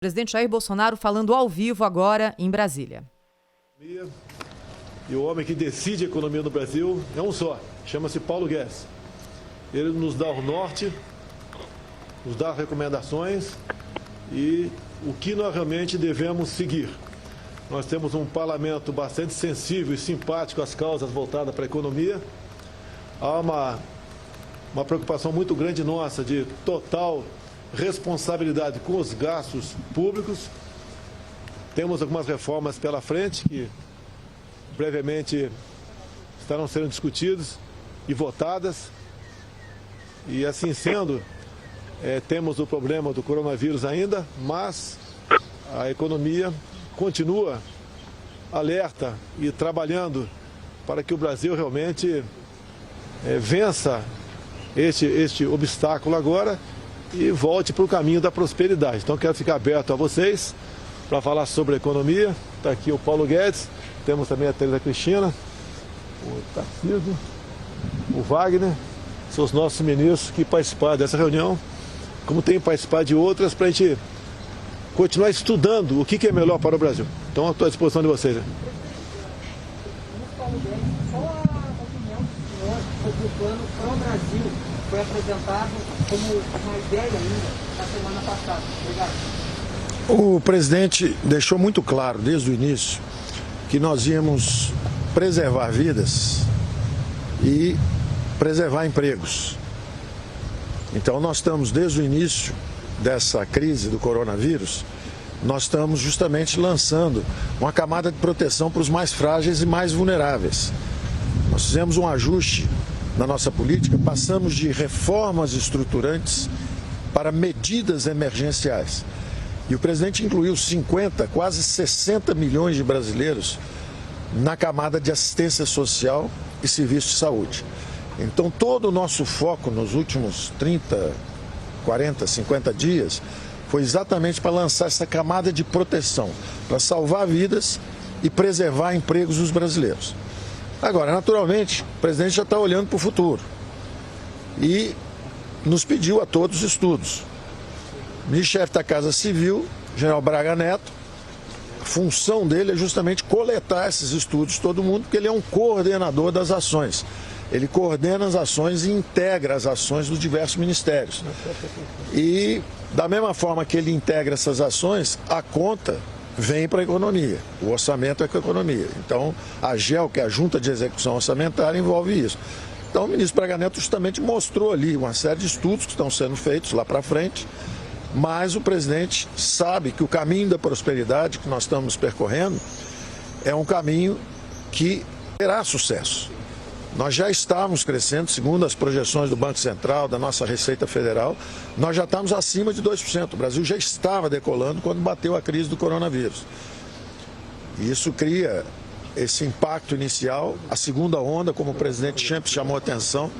Presidente Jair Bolsonaro falando ao vivo agora em Brasília. E o homem que decide a economia no Brasil é um só, chama-se Paulo Guedes. Ele nos dá o norte, nos dá recomendações e o que nós realmente devemos seguir. Nós temos um parlamento bastante sensível e simpático às causas voltadas para a economia. Há uma preocupação muito grande nossa de total responsabilidade com os gastos públicos. Temos algumas reformas pela frente que brevemente estarão sendo discutidas e votadas. E assim sendo, temos o problema do coronavírus ainda, mas a economia continua alerta e trabalhando para que o Brasil realmente vença este obstáculo agora e volte para o caminho da prosperidade. Então quero ficar aberto a vocês para falar sobre a economia. Está aqui o Paulo Guedes, temos também a Tereza Cristina, o Tarcísio, o Wagner, são os nossos ministros que participaram dessa reunião, como tem participado de outras, para a gente continuar estudando o que é melhor para o Brasil. Então eu estou à disposição de vocês. Paulo Guedes, qual a opinião do senhor sobre o plano para o Brasil? Foi apresentado como uma ideia ainda na semana passada. Obrigado. O presidente deixou muito claro desde o início que nós íamos preservar vidas e preservar empregos. Então nós estamos desde o início dessa crise do coronavírus, nós estamos justamente lançando uma camada de proteção para os mais frágeis e mais vulneráveis. Nós fizemos um ajuste na nossa política, passamos de reformas estruturantes para medidas emergenciais. E o presidente incluiu 50, quase 60 milhões de brasileiros na camada de assistência social e serviços de saúde. Então todo o nosso foco nos últimos 30, 40, 50 dias foi exatamente para lançar essa camada de proteção, para salvar vidas e preservar empregos dos brasileiros. Agora, naturalmente, o presidente já está olhando para o futuro e nos pediu a todos estudos. O ministro-chefe da Casa Civil, general Braga Neto, a função dele é justamente coletar esses estudos de todo mundo, porque ele é um coordenador das ações. Ele coordena as ações e integra as ações dos diversos ministérios. E, da mesma forma que ele integra essas ações, a conta vem para a economia. O orçamento é com a economia. Então, a GEL, que é a Junta de Execução Orçamentária, envolve isso. Então, o ministro Braga Neto justamente mostrou ali uma série de estudos que estão sendo feitos lá para frente, mas o presidente sabe que o caminho da prosperidade que nós estamos percorrendo é um caminho que terá sucesso. Nós já estávamos crescendo, segundo as projeções do Banco Central, da nossa Receita Federal, nós já estamos acima de 2%. O Brasil já estava decolando quando bateu a crise do coronavírus. E isso cria esse impacto inicial, a segunda onda, como o presidente sempre chamou a atenção,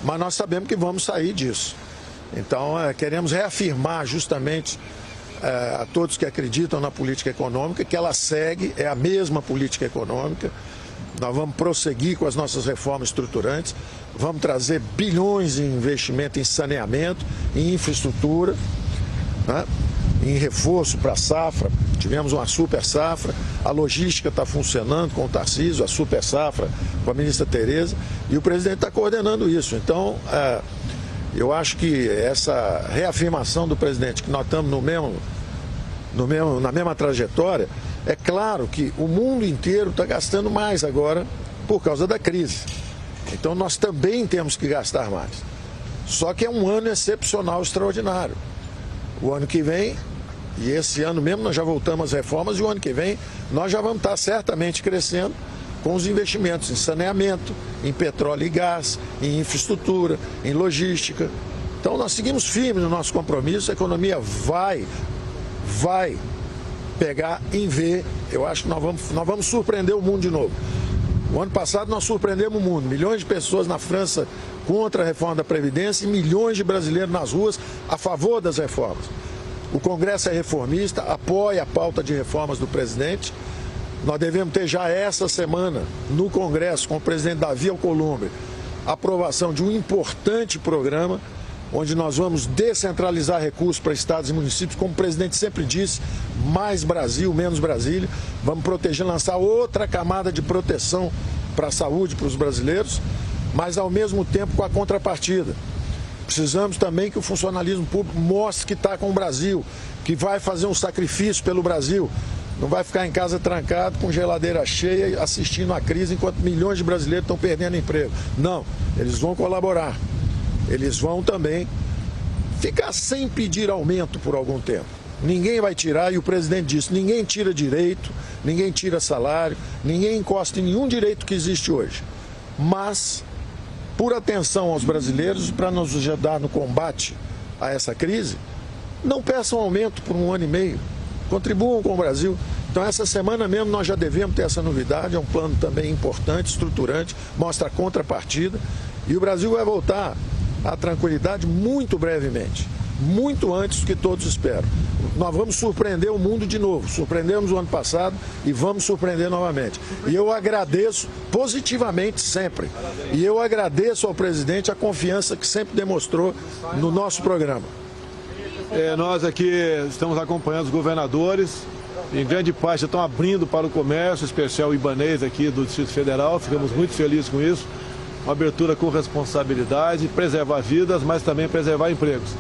mas nós sabemos que vamos sair disso. Então, queremos reafirmar justamente a todos que acreditam na política econômica, que ela segue, é a mesma política econômica. Nós vamos prosseguir com as nossas reformas estruturantes, vamos trazer bilhões em investimento em saneamento, em infraestrutura, né? Em reforço para a safra. Tivemos uma super safra, a logística está funcionando com o Tarcísio, a super safra com a ministra Tereza, e o presidente está coordenando isso. Então, eu acho que essa reafirmação do presidente, que nós estamos na mesma trajetória, é claro que o mundo inteiro está gastando mais agora por causa da crise. Então nós também temos que gastar mais. Só que é um ano excepcional, extraordinário. O ano que vem, e esse ano mesmo nós já voltamos às reformas, e o ano que vem nós já vamos estar certamente crescendo com os investimentos em saneamento, em petróleo e gás, em infraestrutura, em logística. Então nós seguimos firmes no nosso compromisso, a economia vai pegar em V. Eu acho que nós vamos surpreender o mundo de novo. O ano passado nós surpreendemos o mundo. Milhões de pessoas na França contra a reforma da Previdência e milhões de brasileiros nas ruas a favor das reformas. O Congresso é reformista, apoia a pauta de reformas do presidente. Nós devemos ter já essa semana no Congresso, com o presidente Davi Alcolumbre, a aprovação de um importante programa onde nós vamos descentralizar recursos para estados e municípios, como o presidente sempre disse, mais Brasil, menos Brasília. Vamos proteger, lançar outra camada de proteção para a saúde, para os brasileiros, mas ao mesmo tempo com a contrapartida. Precisamos também que o funcionalismo público mostre que está com o Brasil, que vai fazer um sacrifício pelo Brasil. Não vai ficar em casa trancado, com geladeira cheia, assistindo a crise, enquanto milhões de brasileiros estão perdendo emprego. Não, eles vão colaborar. Eles vão também ficar sem pedir aumento por algum tempo. Ninguém vai tirar, e o presidente disse, ninguém tira direito, ninguém tira salário, ninguém encosta em nenhum direito que existe hoje. Mas, por atenção aos brasileiros, para nos ajudar no combate a essa crise, não peçam aumento por 1 ano e meio. Contribuam com o Brasil. Então, essa semana mesmo nós já devemos ter essa novidade, é um plano também importante, estruturante, mostra a contrapartida, e o Brasil vai voltar à tranquilidade muito brevemente, muito antes do que todos esperam. Nós vamos surpreender o mundo de novo, surpreendemos o ano passado e vamos surpreender novamente. E eu agradeço positivamente sempre, e eu agradeço ao presidente a confiança que sempre demonstrou no nosso programa. Nós aqui estamos acompanhando os governadores, em grande parte estão abrindo para o comércio, especial ibanês aqui do Distrito Federal, ficamos muito felizes com isso. Uma abertura com responsabilidade, preservar vidas, mas também preservar empregos.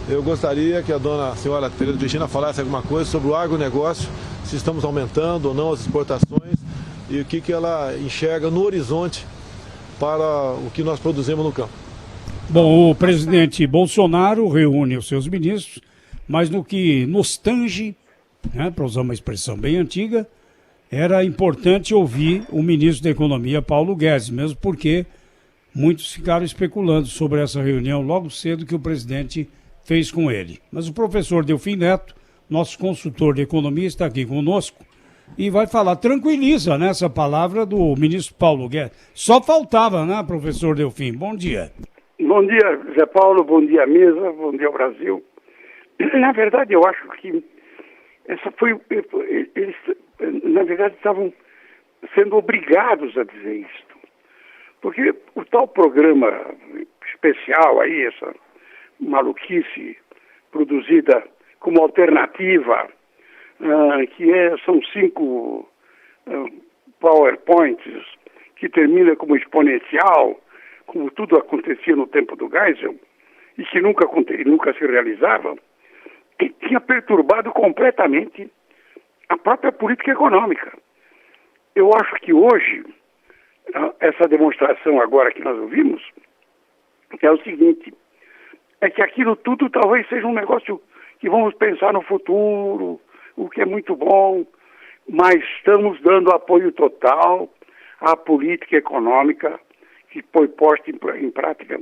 Eu gostaria que a senhora Tereza Cristina falasse alguma coisa sobre o agronegócio, se estamos aumentando ou não as exportações e o que ela enxerga no horizonte para o que nós produzimos no campo. Bom, o presidente Bolsonaro reúne os seus ministros, mas no que nos tange, né, para usar uma expressão bem antiga, era importante ouvir o ministro da Economia, Paulo Guedes, mesmo porque muitos ficaram especulando sobre essa reunião logo cedo que o presidente fez com ele. Mas o professor Delfim Neto, nosso consultor de economia, está aqui conosco e vai falar. Tranquiliza, né, essa palavra do ministro Paulo Guedes. Só faltava, né, professor Delfim? Bom dia. Bom dia, Zé Paulo, bom dia, mesa, bom dia, Brasil. Na verdade, eu acho que eles, na verdade, estavam sendo obrigados a dizer isto. Porque o tal programa especial aí, essa maluquice produzida como alternativa, são 5 PowerPoints que termina como exponencial, como tudo acontecia no tempo do Geisel, e que nunca se realizava, e tinha perturbado completamente a própria política econômica. Eu acho que hoje, essa demonstração agora que nós ouvimos, é o seguinte, é que aquilo tudo talvez seja um negócio que vamos pensar no futuro, o que é muito bom, mas estamos dando apoio total à política econômica que foi posta em prática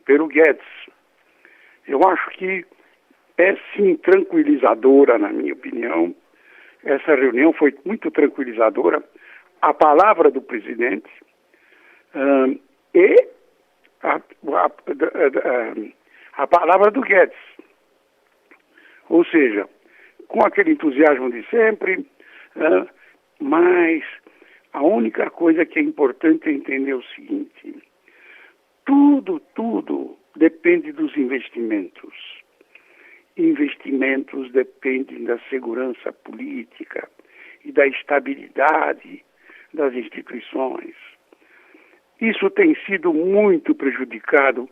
pelo Guedes. Eu acho que é sim tranquilizadora, na minha opinião. Essa reunião foi muito tranquilizadora. A palavra do presidente e a palavra do Guedes. Ou seja, com aquele entusiasmo de sempre, mas a única coisa que é importante é entender o seguinte: tudo depende dos investimentos. Investimentos dependem da segurança política e da estabilidade das instituições. Isso tem sido muito prejudicado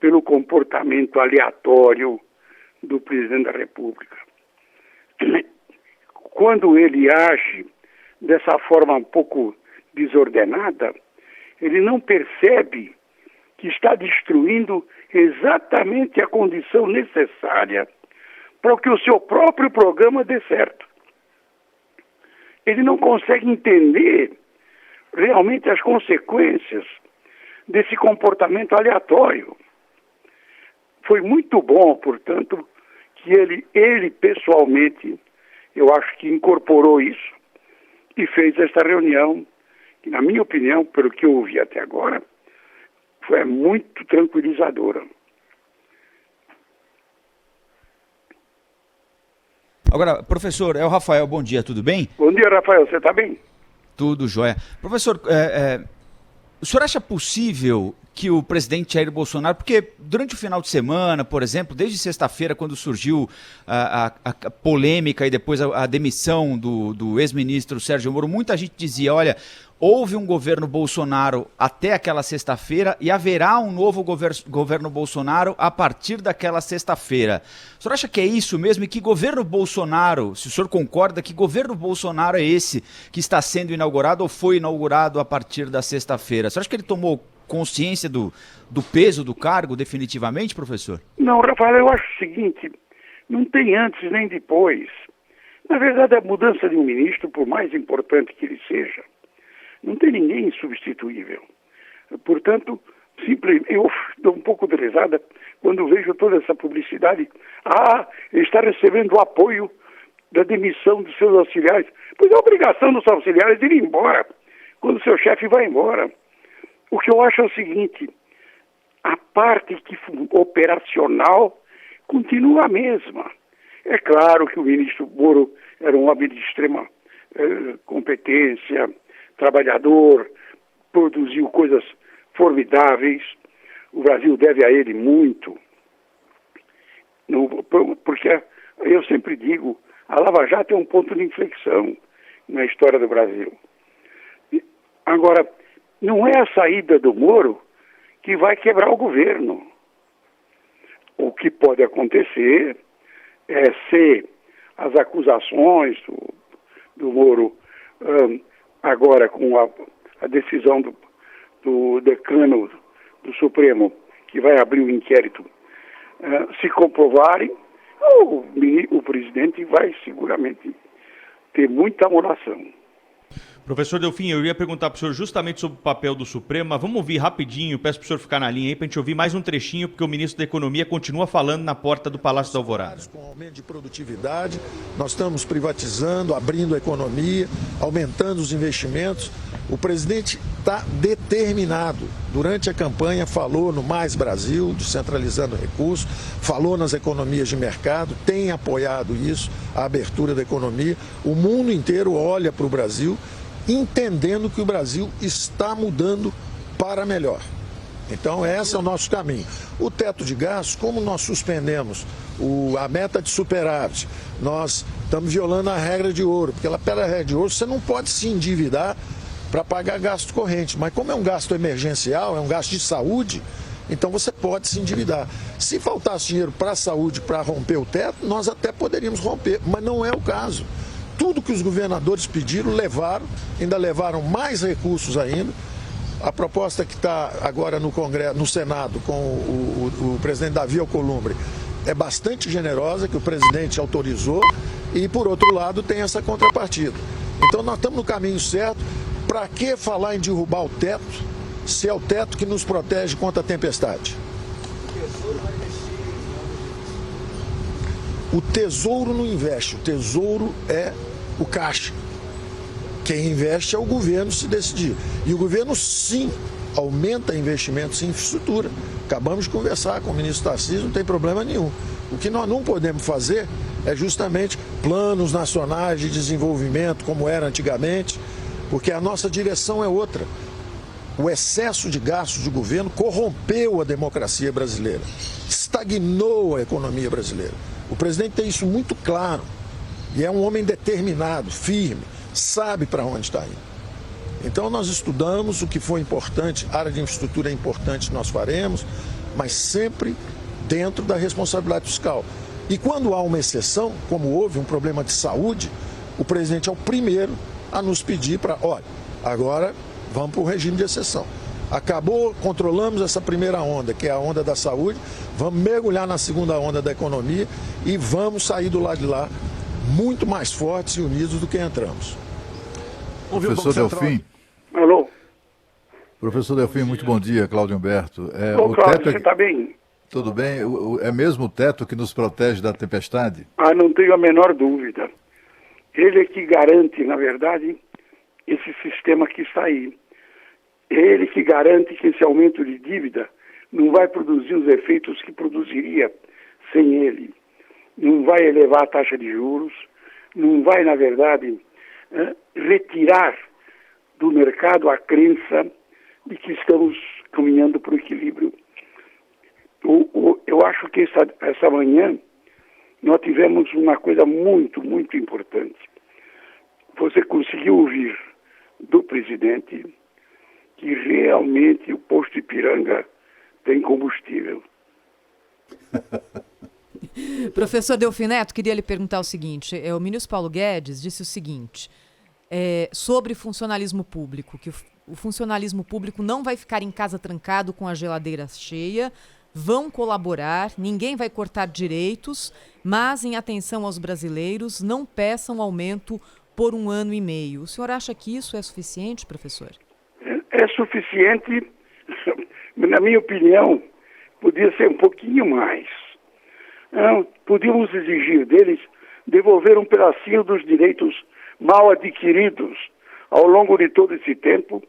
pelo comportamento aleatório do presidente da República. Quando ele age dessa forma um pouco desordenada, ele não percebe que está destruindo exatamente a condição necessária para que o seu próprio programa dê certo. Ele não consegue entender realmente as consequências desse comportamento aleatório. Foi muito bom, portanto, que ele pessoalmente, eu acho que incorporou isso e fez esta reunião, que, na minha opinião, pelo que eu ouvi até agora, foi muito tranquilizadora. Agora, professor, é o Rafael, bom dia, tudo bem? Bom dia, Rafael, você está bem? Tudo jóia. Professor, O senhor acha possível que o presidente Jair Bolsonaro, porque durante o final de semana, por exemplo, desde sexta-feira, quando surgiu a polêmica e depois a demissão do ex-ministro Sérgio Moro, muita gente dizia, olha, houve um governo Bolsonaro até aquela sexta-feira e haverá um novo governo Bolsonaro a partir daquela sexta-feira. O senhor acha que é isso mesmo? E que governo Bolsonaro, se o senhor concorda, que governo Bolsonaro é esse que está sendo inaugurado ou foi inaugurado a partir da sexta-feira? O senhor acha que ele tomou consciência do peso do cargo definitivamente, professor? Não, Rafael, eu acho o seguinte, não tem antes nem depois. Na verdade, a mudança de um ministro, por mais importante que ele seja, não tem ninguém insubstituível. Portanto, eu dou um pouco de risada quando vejo toda essa publicidade. Ele está recebendo o apoio da demissão dos seus auxiliares. Pois é a obrigação dos auxiliares ir embora quando seu chefe vai embora. O que eu acho é o seguinte, a parte operacional continua a mesma. É claro que o ministro Moro era um homem de extrema competência, trabalhador, produziu coisas formidáveis. O Brasil deve a ele muito. Porque eu sempre digo, a Lava Jato é um ponto de inflexão na história do Brasil. Agora, não é a saída do Moro que vai quebrar o governo. O que pode acontecer é se as acusações do Moro, agora com a decisão do decano do Supremo, que vai abrir o inquérito, se comprovarem, o presidente vai seguramente ter muita amolação. Professor Delfim, eu ia perguntar para o senhor justamente sobre o papel do Supremo, mas vamos ouvir rapidinho, peço para o senhor ficar na linha aí para a gente ouvir mais um trechinho, porque o ministro da Economia continua falando na porta do Palácio da Alvorada. Com aumento de produtividade, nós estamos privatizando, abrindo a economia, aumentando os investimentos. O presidente está determinado. Durante a campanha falou no Mais Brasil, descentralizando recursos, falou nas economias de mercado, tem apoiado isso, a abertura da economia. O mundo inteiro olha para o Brasil, entendendo que o Brasil está mudando para melhor. Então, esse é o nosso caminho. O teto de gastos, como nós suspendemos a meta de superávit, nós estamos violando a regra de ouro, porque pela regra de ouro você não pode se endividar para pagar gasto corrente, mas como é um gasto emergencial, é um gasto de saúde, então você pode se endividar. Se faltasse dinheiro para a saúde, para romper o teto, nós até poderíamos romper, mas não é o caso. Tudo que os governadores pediram, levaram, ainda levaram mais recursos ainda. A proposta que está agora no Congresso, no Senado, com o presidente Davi Alcolumbre, é bastante generosa, que o presidente autorizou, e por outro lado tem essa contrapartida. Então nós estamos no caminho certo. Para que falar em derrubar o teto, se é o teto que nos protege contra a tempestade? O Tesouro não investe, o Tesouro é o caixa. Quem investe é o governo, se decidir. E o governo, sim, aumenta investimentos em infraestrutura. Acabamos de conversar com o ministro Tarcísio, não tem problema nenhum. O que nós não podemos fazer é justamente planos nacionais de desenvolvimento, como era antigamente, porque a nossa direção é outra. O excesso de gastos do governo corrompeu a democracia brasileira, estagnou a economia brasileira. O presidente tem isso muito claro e é um homem determinado, firme, sabe para onde está indo. Então nós estudamos o que foi importante, a área de infraestrutura é importante, nós faremos, mas sempre dentro da responsabilidade fiscal. E quando há uma exceção, como houve um problema de saúde, o presidente é o primeiro a nos pedir para, olha, agora vamos para o regime de exceção. Acabou, controlamos essa primeira onda, que é a onda da saúde, vamos mergulhar na segunda onda da economia e vamos sair do lado de lá muito mais fortes e unidos do que entramos. Professor Delfim. Alô? Professor Delfim, muito bom dia, Cláudio Humberto. Ô, Cláudio, você está bem? Tudo bem? É mesmo o teto que nos protege da tempestade? Não tenho a menor dúvida. Ele é que garante, na verdade, esse sistema que está aí. Ele que garante que esse aumento de dívida não vai produzir os efeitos que produziria sem ele. Não vai elevar a taxa de juros, não vai, na verdade, retirar do mercado a crença de que estamos caminhando para o equilíbrio. Eu acho que essa manhã nós tivemos uma coisa muito, muito importante. Você conseguiu ouvir do presidente que realmente o posto Ipiranga tem combustível. Professor Delfim Neto, queria lhe perguntar o seguinte. O ministro Paulo Guedes disse o seguinte, sobre funcionalismo público, que o funcionalismo público não vai ficar em casa trancado com a geladeira cheia, vão colaborar, ninguém vai cortar direitos, mas em atenção aos brasileiros, não peçam aumento por 1 ano e meio. O senhor acha que isso é suficiente, professor? É suficiente, na minha opinião, podia ser um pouquinho mais. Podíamos exigir deles devolver um pedacinho dos direitos mal adquiridos ao longo de todo esse tempo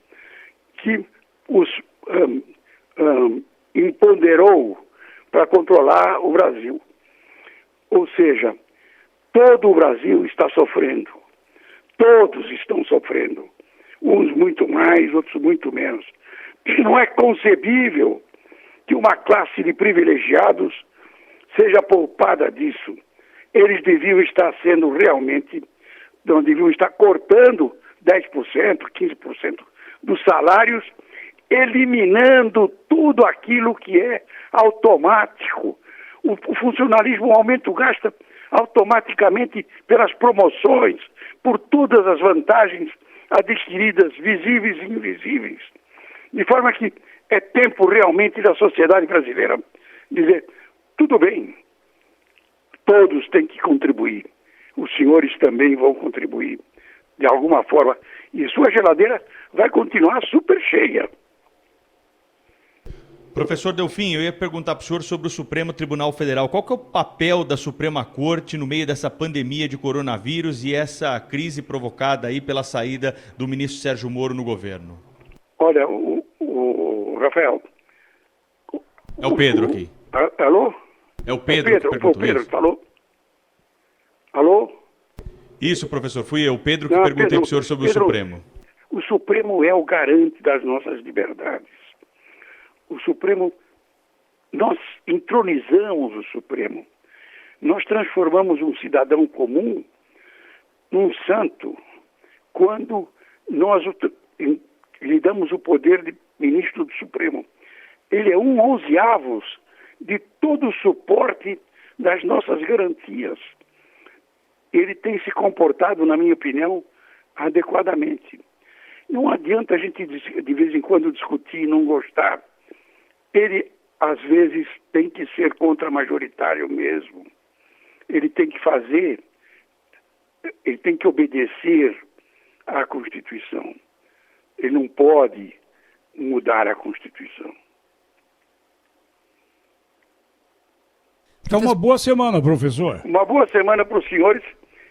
que os empoderou para controlar o Brasil. Ou seja, todo o Brasil está sofrendo. Todos estão sofrendo. Uns muito mais, outros muito menos. Não é concebível que uma classe de privilegiados seja poupada disso. Eles deviam estar sendo realmente, não deviam estar cortando 10%, 15% dos salários, eliminando tudo aquilo que é automático. O funcionalismo aumenta o gasto automaticamente pelas promoções, por todas as vantagens adquiridas, visíveis e invisíveis. De forma que é tempo realmente da sociedade brasileira dizer, tudo bem, todos têm que contribuir. Os senhores também vão contribuir, de alguma forma. E sua geladeira vai continuar super cheia. Professor Delfim, eu ia perguntar para o senhor sobre o Supremo Tribunal Federal. Qual que é o papel da Suprema Corte no meio dessa pandemia de coronavírus e essa crise provocada aí pela saída do ministro Sérgio Moro no governo? Olha, o Rafael... É o Pedro aqui. Alô? É o Pedro que perguntou isso. Falou? Alô? Isso, professor, fui eu. Pedro que perguntei para o senhor sobre o Supremo. O Supremo é o garante das nossas liberdades. O Supremo, nós entronizamos o Supremo. Nós transformamos um cidadão comum num santo quando nós lhe damos o poder de ministro do Supremo. Ele é 1/11 de todo o suporte das nossas garantias. Ele tem se comportado, na minha opinião, adequadamente. Não adianta a gente, de vez em quando, discutir e não gostar. Ele, às vezes, tem que ser contra-majoritário mesmo. Ele tem que fazer, ele tem que obedecer à Constituição. Ele não pode mudar a Constituição. Então, uma boa semana, professor. Uma boa semana para os senhores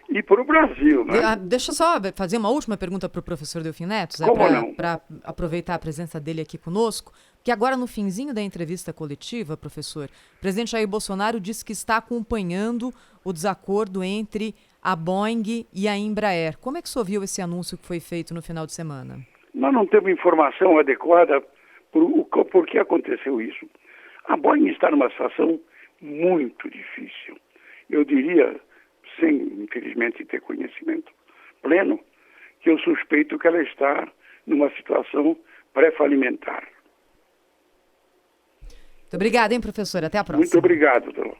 e para o Brasil, né? Deixa eu só fazer uma última pergunta para o professor Delfim Neto, para aproveitar a presença dele aqui conosco, porque agora no finzinho da entrevista coletiva, professor, o presidente Jair Bolsonaro disse que está acompanhando o desacordo entre a Boeing e a Embraer. Como é que o senhor viu esse anúncio que foi feito no final de semana? Nós não temos informação adequada por que aconteceu isso. A Boeing está numa situação muito difícil. Eu diria, sem, infelizmente, ter conhecimento pleno, que eu suspeito que ela está numa situação pré-falimentar. Muito obrigada, hein, professor? Até a próxima. Muito obrigado, Dona.